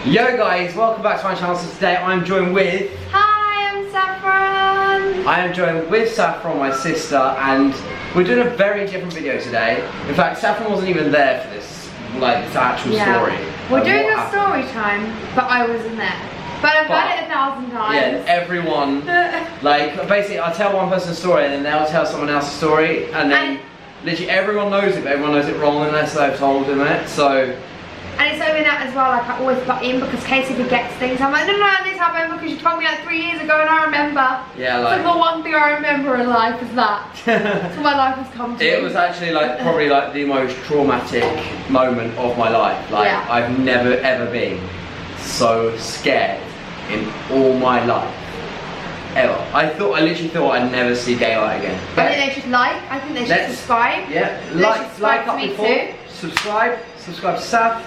Yo guys, welcome back to my channel. So today I'm joined with... Hi, I'm Saffron. I am joined with Saffron, my sister, and we're doing a very different video today. In fact, Saffron wasn't even there for this, like, this actual story. We're doing a story time, but I wasn't there. But I've heard it 1,000 times. Yeah, everyone, like, basically I'll tell one person's story and then they'll tell someone else's story, and then literally everyone knows it, but everyone knows it wrong unless they've told them it, so... And it's over that as well, like I always butt in because Casey forgets things. I'm like, no, this happened because you told me like 3 years ago and I remember. Yeah, like... So the one thing I remember in life is that. That's what my life has come to. It was actually like, probably like the most traumatic moment of my life. Like, yeah. I've never ever been so scared in all my life. Ever. I literally thought I'd never see daylight again. I think they should like, I think they should subscribe. Yeah, like up me before, too. subscribe to Saf.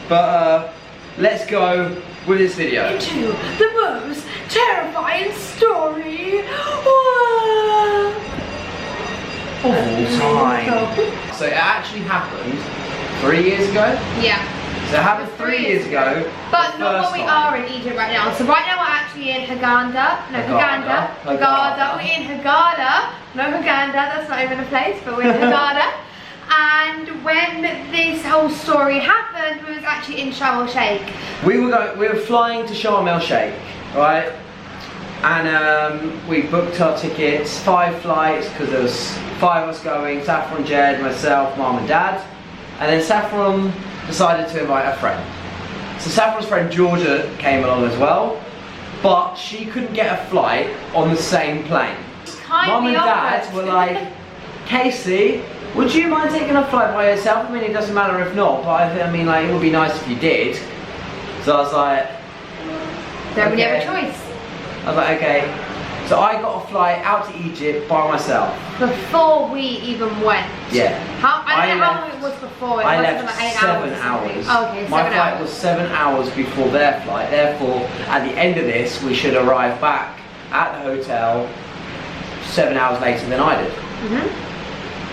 But let's go with this video. Into the most terrifying story of all time. So it actually happened 3 years ago? Yeah. So it happened 3 years ago. But not what we are in Egypt right now. So right now we're actually in Haganda. No, Haganda. We're in Hagada. No, Haganda, that's not even a place, but we're in Hagada. And when this whole story happened, we was actually in Sharm el Sheikh. We were flying to Sharm el Sheikh, right? And we booked our tickets, 5 flights, because there was 5 of us going, Saffron, Jed, myself, Mum and Dad. And then Saffron decided to invite a friend. So Saffron's friend Georgia came along as well, but she couldn't get a flight on the same plane. Mum and Dad were like, Casey, would you mind taking a flight by yourself? I mean, it doesn't matter if not, but I mean, like, it would be nice if you did. So I was like, don't really have a choice. I was like, okay. So I got a flight out to Egypt by myself. Before we even went. Yeah. I don't know how long it was before. I left like 8 7 hours. hours. Okay, 7 hours. My flight was 7 hours before their flight. Therefore, at the end of this, we should arrive back at the hotel 7 hours later than I did.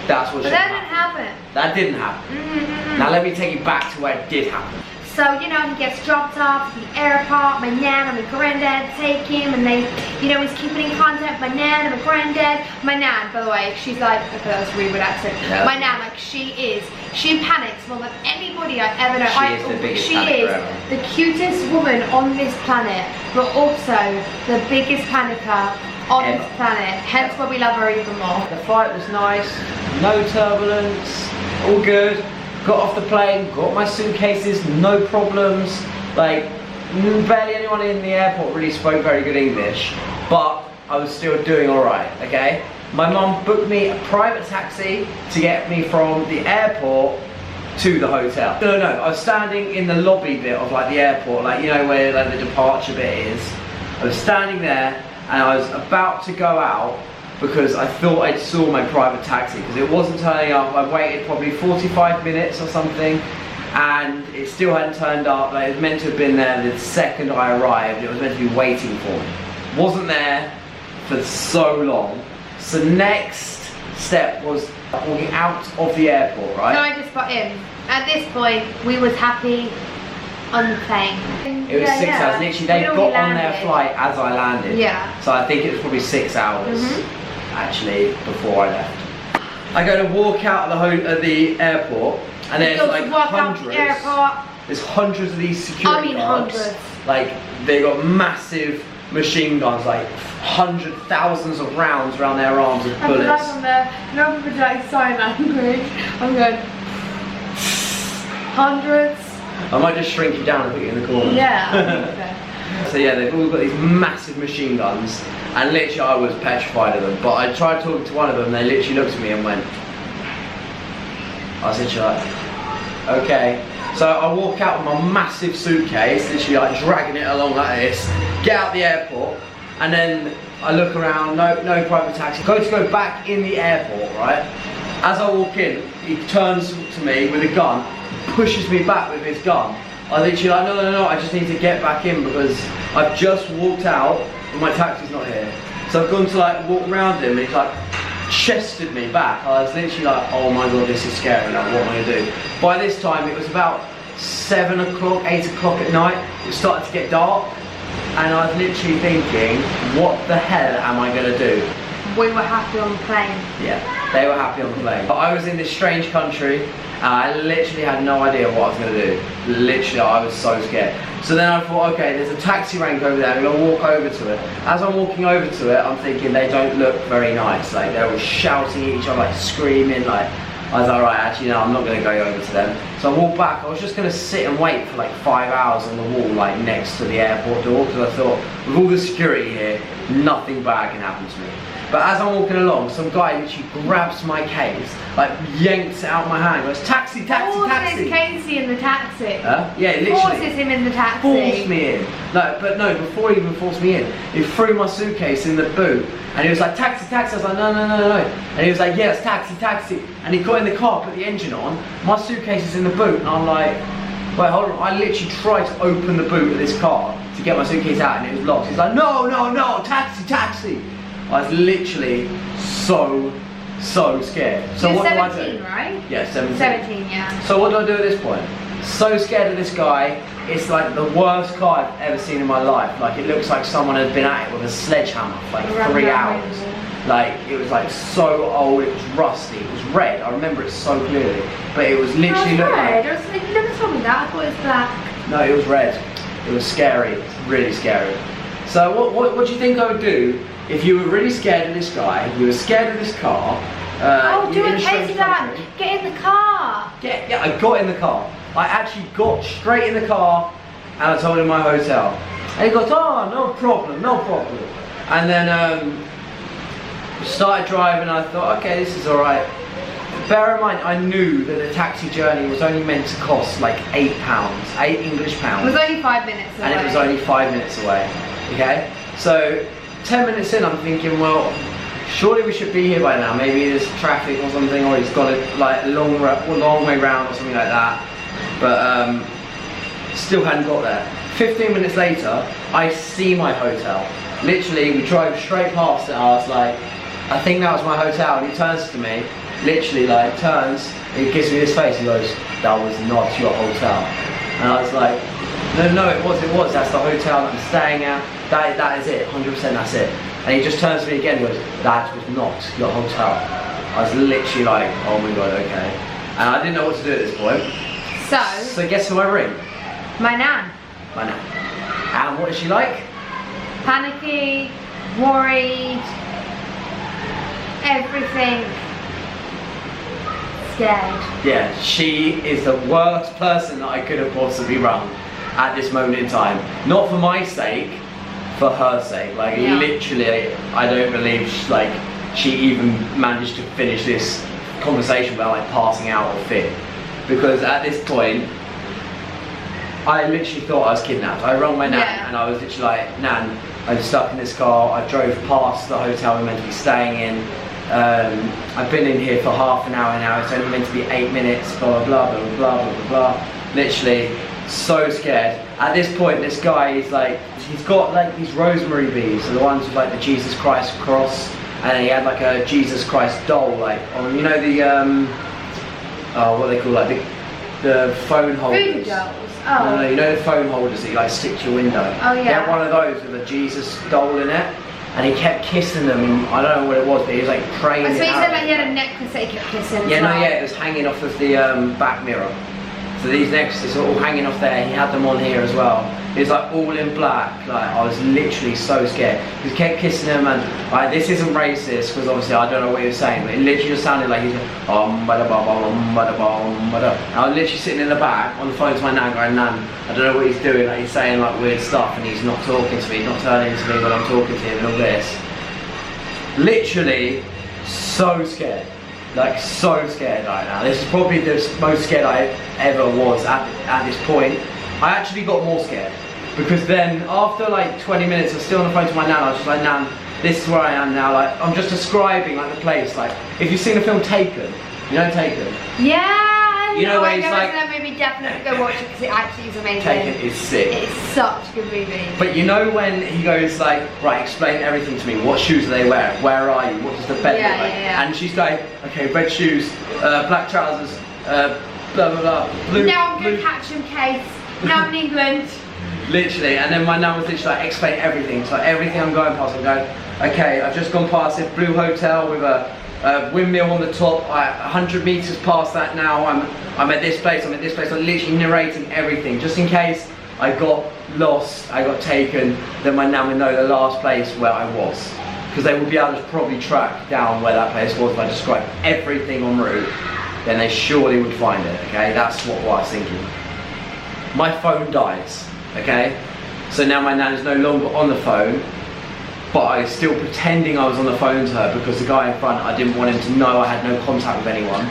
That's what should happen. But that didn't happen. That didn't happen. Now let me take you back to where it did happen. So, you know, he gets dropped off at the airport, my nan and my granddad take him, and they, you know, he's keeping in contact with my nan and my granddad. My nan, by the way, she's like, I thought that was a really weird accent. Yeah. My nan, like, she panics more than anybody I ever know. She is the cutest woman on this planet, but also the biggest panicker on this planet. Hence why we love her even more. The flight was nice, no turbulence, all good. Got off the plane, got my suitcases, no problems. Like, barely anyone in the airport really spoke very good English, but I was still doing alright, okay? My mum booked me a private taxi to get me from the airport to the hotel. No, I was standing in the lobby bit of like the airport, like, you know, where like the departure bit is. I was standing there and I was about to go out because I thought I saw my private taxi because it wasn't turning up. I waited probably 45 minutes or something and it still hadn't turned up. Like, it was meant to have been there the second I arrived. It was meant to be waiting for me. Wasn't there for so long. So next step was walking out of the airport, right? No, I just got in. At this point, we was happy on the plane. It was 6 hours. Literally, they got on their flight as I landed. Yeah. So I think it was probably 6 hours. Actually, before I left. I go to walk out of the airport and there's like there's hundreds of these security guards. Like, they got massive machine guns, like thousands of rounds around their arms with bullets. I feel like I'm there, no, like sign language. I'm going, hundreds. I might just shrink you down and put you in the corner. Yeah, I think so. So yeah, they've all got these massive machine guns, and literally I was petrified of them. But I tried talking to one of them, and they literally looked at me and went, I was literally like, okay. So I walk out with my massive suitcase, literally like dragging it along like this, get out the airport, and then I look around, no private taxi. Go back in the airport, right? As I walk in, he turns to me with a gun, pushes me back with his gun. I literally like, no, I just need to get back in because I've just walked out and my taxi's not here. So I've gone to like walk around him and he's like chested me back. I was literally like, oh my god, this is scary, like what am I gonna do? By this time it was about 7 o'clock, 8 o'clock at night. It started to get dark, and I was literally thinking, what the hell am I gonna do? We were happy on the plane. Yeah, they were happy on the plane. But I was in this strange country, and I literally had no idea what I was gonna do. Literally, I was so scared. So then I thought, okay, there's a taxi rank over there, I'm gonna walk over to it. As I'm walking over to it, I'm thinking they don't look very nice. Like, they were shouting at each other, like screaming, like, I was like, right, actually, no, I'm not going to go over to them. So I walked back. I was just going to sit and wait for like 5 hours on the wall, like next to the airport door, because I thought, with all the security here, nothing bad can happen to me. But as I'm walking along, some guy literally grabs my case, like yanks it out of my hand, goes, taxi, taxi, taxi. Forces Casey in the taxi. Yeah, literally. Forces him in the taxi. Forced me in. No, before he even forced me in, he threw my suitcase in the boot. And he was like, taxi, taxi. I was like, no, no, no, no, no. And he was like, yes, taxi, taxi. And he got in the car, put the engine on. My suitcase is in the boot. And I'm like, wait, hold on. I literally tried to open the boot of this car to get my suitcase out, and it was locked. He's like, no, no, no, taxi, taxi. I was literally so scared. So You're what 17, do I do? right? Yeah, 17. 17, yeah. So what do I do at this point? So scared of this guy. It's like the worst car I've ever seen in my life. Like, it looks like someone had been at it with a sledgehammer for like 3 hours. Like, it was like so old, it was rusty, it was red. I remember it so clearly. But it was literally red. like, You never told me that. I thought it was black. no, it was red. It was scary. It was really scary. So what do you think I would do if you were really scared of this guy, you were scared of this car? Do a Casey Dan. Get in the car. Yeah, I got in the car. I actually got straight in the car and I told him my hotel. And he goes, oh, no problem, no problem. And then started driving. I thought, okay, this is alright. Bear in mind, I knew that the taxi journey was only meant to cost like £8, £8 English pounds. It was only 5 minutes away. And it was only 5 minutes away, okay? So 10 minutes in, I'm thinking, well, surely we should be here by now. Maybe there's traffic or something, or he's got a like long way round or something like that. But still hadn't got there. 15 minutes later, I see my hotel. Literally, we drove straight past it. I was like, I think that was my hotel. And he turns to me, literally like turns, he gives me this face. He goes, that was not your hotel. And I was like, no, it was. That's the hotel that I'm staying at. That is it, 100%. That's it. And he just turns to me again and goes, that was not your hotel. I was literally like, oh my god, okay. And I didn't know what to do at this point. So guess who I ring? My nan. My nan. And what is she like? Panicky, worried, everything. Scared. Yeah, she is the worst person that I could have possibly rung at this moment in time. Not for my sake, for her sake. Like, yeah. Literally, I don't believe she even managed to finish this conversation without like passing out of fear. Because at this point, I literally thought I was kidnapped. I rang my nan, and I was literally like, Nan, I'm stuck in this car. I drove past the hotel we're meant to be staying in. I've been in here for half an hour now. It's only meant to be 8 minutes. Blah blah blah blah blah blah blah. Literally, so scared. At this point, this guy is like, he's got like these rosemary beads, so the ones with like the Jesus Christ cross, and then he had like a Jesus Christ doll, like on, you know, the what they call, like the phone holders. Voodoo dolls. Oh. No, you know the phone holders that you like stick to your window. Oh yeah. He had one of those with a Jesus doll in it, and he kept kissing them. And I don't know what it was, but he was like praying. So you it out. said like he had a necklace that he kept kissing. Yeah, as well. it was hanging off of the back mirror. So these necklaces are all hanging off there. He had them on here as well. He was like all in black. Like, I was literally so scared. He kept kissing him, and like, this isn't racist because obviously I don't know what he was saying, but it literally just sounded like he was bada bada bada. And I was literally sitting in the back on the phone to my nan going, Nan, I don't know what he's doing. Like, he's saying like weird stuff, and he's not talking to me, he's not turning to me when I'm talking to him, and all this. Literally so scared. Like, so scared right now. This is probably the most scared I ever was at this point. I actually got more scared, because then after like 20 minutes I was still on the phone to my nan. I was just like, Nan, this is where I am now. Like, I'm just describing like the place. Like, if you've seen the film Taken, you know Taken? Yeah. You know where he's like, that movie, definitely go watch it because it actually is amazing. Taken is sick. It's such a good movie. But you know when he goes like, right, explain everything to me. What shoes are they wearing? Where are you? What does the bed look like? Yeah. And she's like, okay, red shoes, black trousers, blah blah blah. Now I'm going to Catcham case. Now I'm in England. Literally, and then my nan was literally like explaining everything. So everything I'm going past, I'm going, okay, I've just gone past this blue hotel with a windmill on the top. 100 meters past that now. I'm at this place. I'm at this place. I'm literally narrating everything, just in case I got lost, I got taken. Then my nan would know the last place where I was, because they would be able to probably track down where that place was if I described everything en route. Then they surely would find it. Okay, that's what I was thinking. My phone dies. Okay, so now my nan is no longer on the phone, but I was still pretending I was on the phone to her because the guy in front, I didn't want him to know I had no contact with anyone.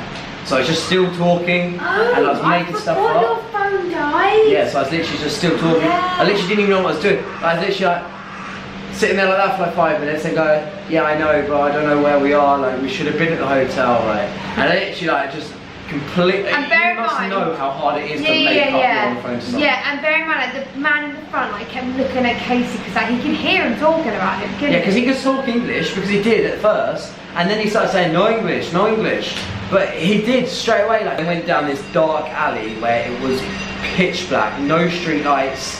So I was just still talking, and I was making stuff up. Your phone died. Yeah, so I was literally just still talking. Yeah. I literally didn't even know what I was doing. I was literally like sitting there like that for like 5 minutes and go, yeah, I know, but I don't know where we are. Like, we should have been at the hotel, right? And I literally like just completely. And bear in you must mind, know how hard it is to make up your own phone to someone. Yeah, and bear in mind, like, the man in the front like kept looking at Casey because like, he could hear him talking about him. Yeah, because he could talk English, because he did at first, and then he started saying no English, no English. But he did straight away. Like, I went down this dark alley where it was pitch black, no street lights,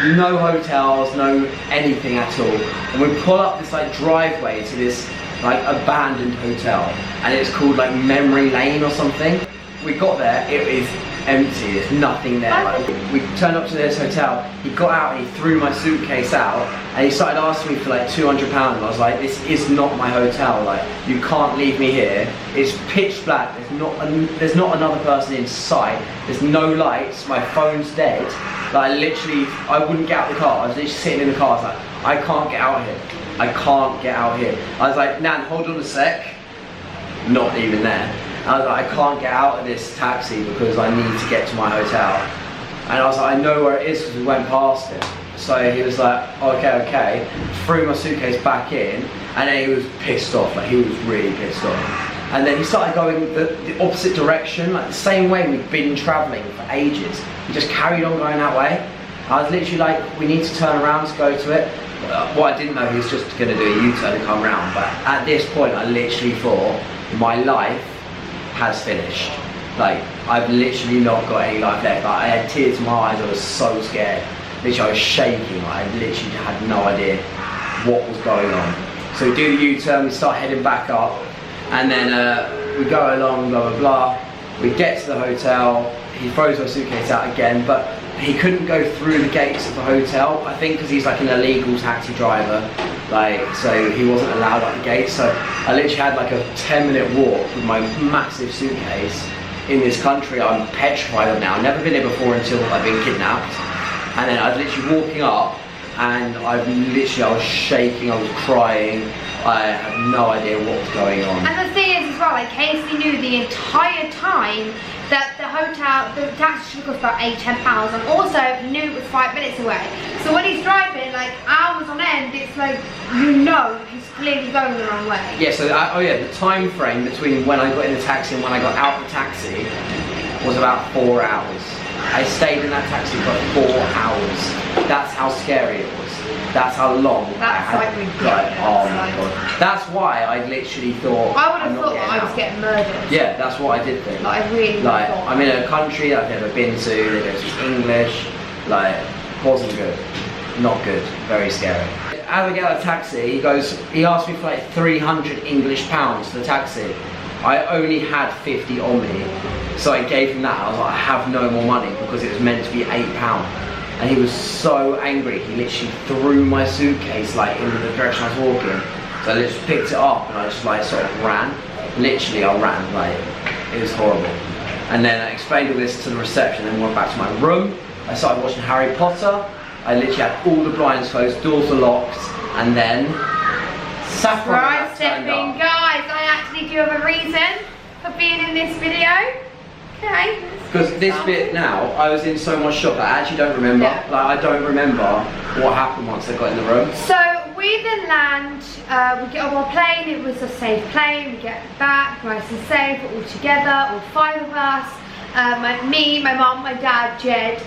no hotels, no anything at all. And we pull up this like driveway to this like abandoned hotel, and it's called like Memory Lane or something. We got there, it is empty, there's nothing there. Like, we turned up to this hotel, he got out and he threw my suitcase out, and he started asking me for like £200, and I was like, this is not my hotel, like, you can't leave me here. It's pitch black, there's not another person in sight, there's no lights, my phone's dead. Like, I wouldn't get out of the car, I was literally sitting in the car, I was like, I can't get out here. I can't get out here. I was like, Nan, hold on a sec. Not even there. I was like, I can't get out of this taxi because I need to get to my hotel. And I was like, I know where it is because we went past it. So he was like, okay. Threw my suitcase back in, and then he was pissed off. Like, he was really pissed off. And then he started going the opposite direction, like the same way we'd been traveling for ages. He just carried on going that way. I was literally like, we need to turn around to go to it. What I didn't know, he was just going to do a U-turn and come round. But at this point, I literally thought, my life has finished. Like, I've literally not got any life left. Like, I had tears in my eyes, I was so scared. Literally, I was shaking. I literally had no idea what was going on. So we do the U-turn, we start heading back up, and then we go along, blah, blah, blah. We get to the hotel, he throws my suitcase out again, but he couldn't go through the gates of the hotel, I think because he's like an illegal taxi driver, like, so he wasn't allowed at the gates. So I literally had like a 10-minute walk with my massive suitcase in this country I'm petrified of now. I've never been here before until I've been kidnapped. And then I was literally walking up, and I was shaking, I was crying, I had no idea what was going on. And the thing is as well, like, Casey knew the entire time that the taxi should cost about £8–10, and also he knew it was 5 minutes away. So when he's driving like hours on end, it's like, you know, he's clearly going the wrong way. Yeah, so the time frame between when I got in the taxi and when I got out of the taxi was about 4 hours. I stayed in that taxi for 4 hours. That's how scary it was. That's how long That's like ridiculous. Oh my god. That's why I literally thought, I would have thought that I was getting murdered. Yeah, that's what I did think. Like, I really thought. I'm in a country I've never been to, they don't speak English, like, wasn't good. Not good, very scary. As I get out of the taxi, he asked me for like £300 English for the taxi. I only had 50 on me, so I gave him that. I was like, I have no more money because it was meant to be £8. And he was so angry, he literally threw my suitcase like in the direction I was walking. So I just picked it up and I just like sort of ran. Literally I ran, like, it was horrible. And then I explained all this to the reception and went back to my room. I started watching Harry Potter. I literally had all the blinds closed, doors were locked, and then Saffron Right, stepping, guys, I actually do have a reason for being in this video. Okay. Because this bit now, I was in so much shock, I actually don't remember. Yeah. Like, I don't remember what happened once I got in the room. So we then land, we get on our plane, it was a safe plane, we get back, nice and safe, all together, all 5 of us. Me, my mum, my dad, Jed,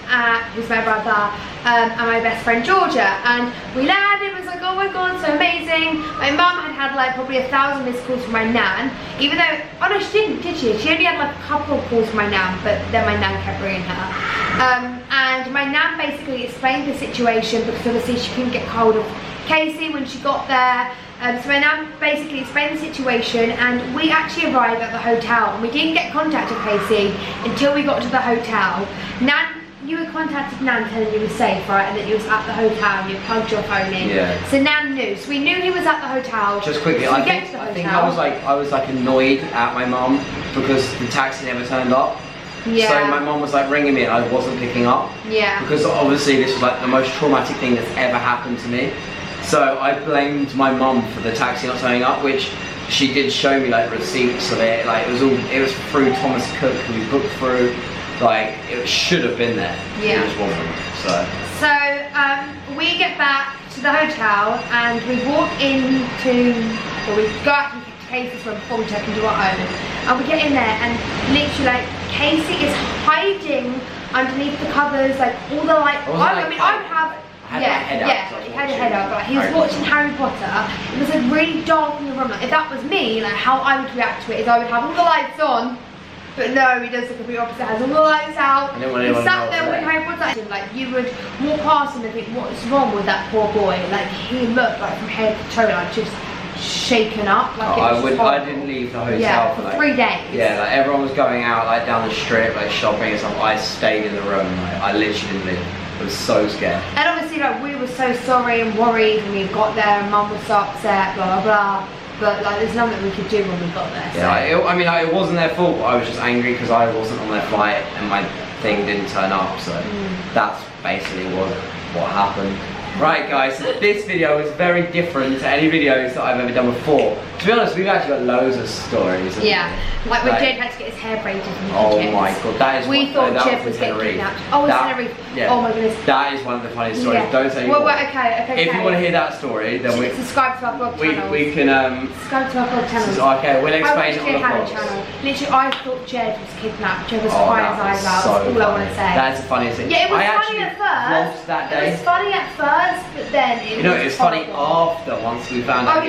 who's my brother, and my best friend Georgia. And we landed, it was like, oh oh my god, so amazing. My mum had like probably 1,000 missed calls from my nan, even though, oh no, she didn't, did she? She only had like a couple of calls from my nan, but then my nan kept ringing her. And my nan basically explained the situation because obviously she couldn't get hold of Casey when she got there. So my nan basically explained the situation, and we actually arrived at the hotel, and we didn't get contact with Casey until we got to the hotel. Nan, you had contacted Nan telling you were safe, right, and that you was at the hotel and you plugged your phone in. Yeah. So Nan knew. So we knew he was at the hotel. Just quickly, so I think I was like annoyed at my mum because the taxi never turned up. Yeah. So my mum was like ringing me and I wasn't picking up. Yeah. Because obviously this was like the most traumatic thing that's ever happened to me. So I blamed my mum for the taxi not turning up, which she did show me like receipts of it. Like it was through Thomas Cook, who we booked through. Like it should have been there. Yeah. It just wasn't. So we get back to the hotel and we walk into, or we go out to Casey's room before we check into our own. And we get in there and literally like Casey is hiding underneath the covers, like all the light. I would have. He had a head up. Like, he was watching Harry Potter. It was like really dark in the room. Like if that was me, like how I would react to it is I would have all the lights on. But no, he does the complete opposite. Has all the lights out. And then when he sat there with Harry Potter. Like you would walk past him and think, what's wrong with that poor boy? Like he looked like from head to toe, like just shaken up. Like I didn't leave the hotel for like 3 days. Yeah, like everyone was going out like down the strip, like shopping and stuff. I stayed in the room. Like, I literally didn't leave. I was so scared. And obviously, like we were so sorry and worried when we got there, and Mum was so upset, blah blah blah. But like, there's nothing we could do when we got there. So. Yeah, I mean, like, it wasn't their fault. I was just angry because I wasn't on their flight and my thing didn't turn up. So that's basically what happened. Right, guys. So this video is very different to any videos that I've ever done before. To be honest, we've actually got loads of stories. Yeah, like when Jed had to get his hair braided. Oh my god, that is. We thought Jed was getting kidnapped. Oh, it's Tenerife. Yeah, oh my goodness. That is one of the funniest stories. Yeah. Don't tell you. Well, okay. If you want to hear that story, then we subscribe to our vlog channel. We can subscribe to our vlog channel. Okay, we'll explain it on the vlog. Literally, I thought Jed was kidnapped. Jed was crying his eyes out. That's all I want to say. That's the funniest thing. Yeah, it was funny at first. That day. It was funny at first, but then it was funny after once we found out. Oh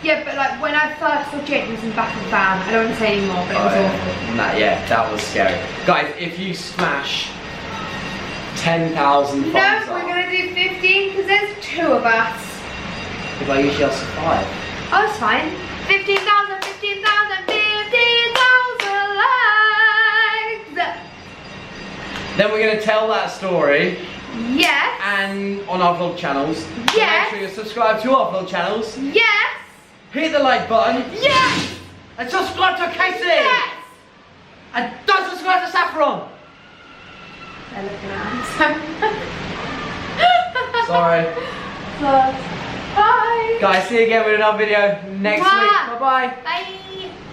yeah, but like when I first saw Jed, he was in the back of the van. I don't want to say anymore, but it was awful. That was scary. Guys, if you smash 10,000 thumbs up. No, we're gonna do 15 because there's 2 of us. If I usually ask for 5. Oh, it's fine. 15,000, 15,000, 15,000 likes. Then we're gonna tell that story. Yes. And on our vlog channels. Yes. So make sure you subscribe to our vlog channels. Yes. Hit the like button. Yes. And subscribe to Casey. Yes. And don't subscribe to Saffron. They're looking at us. Sorry. Bye. Guys, see you again with another video next week. Bye-bye. Bye.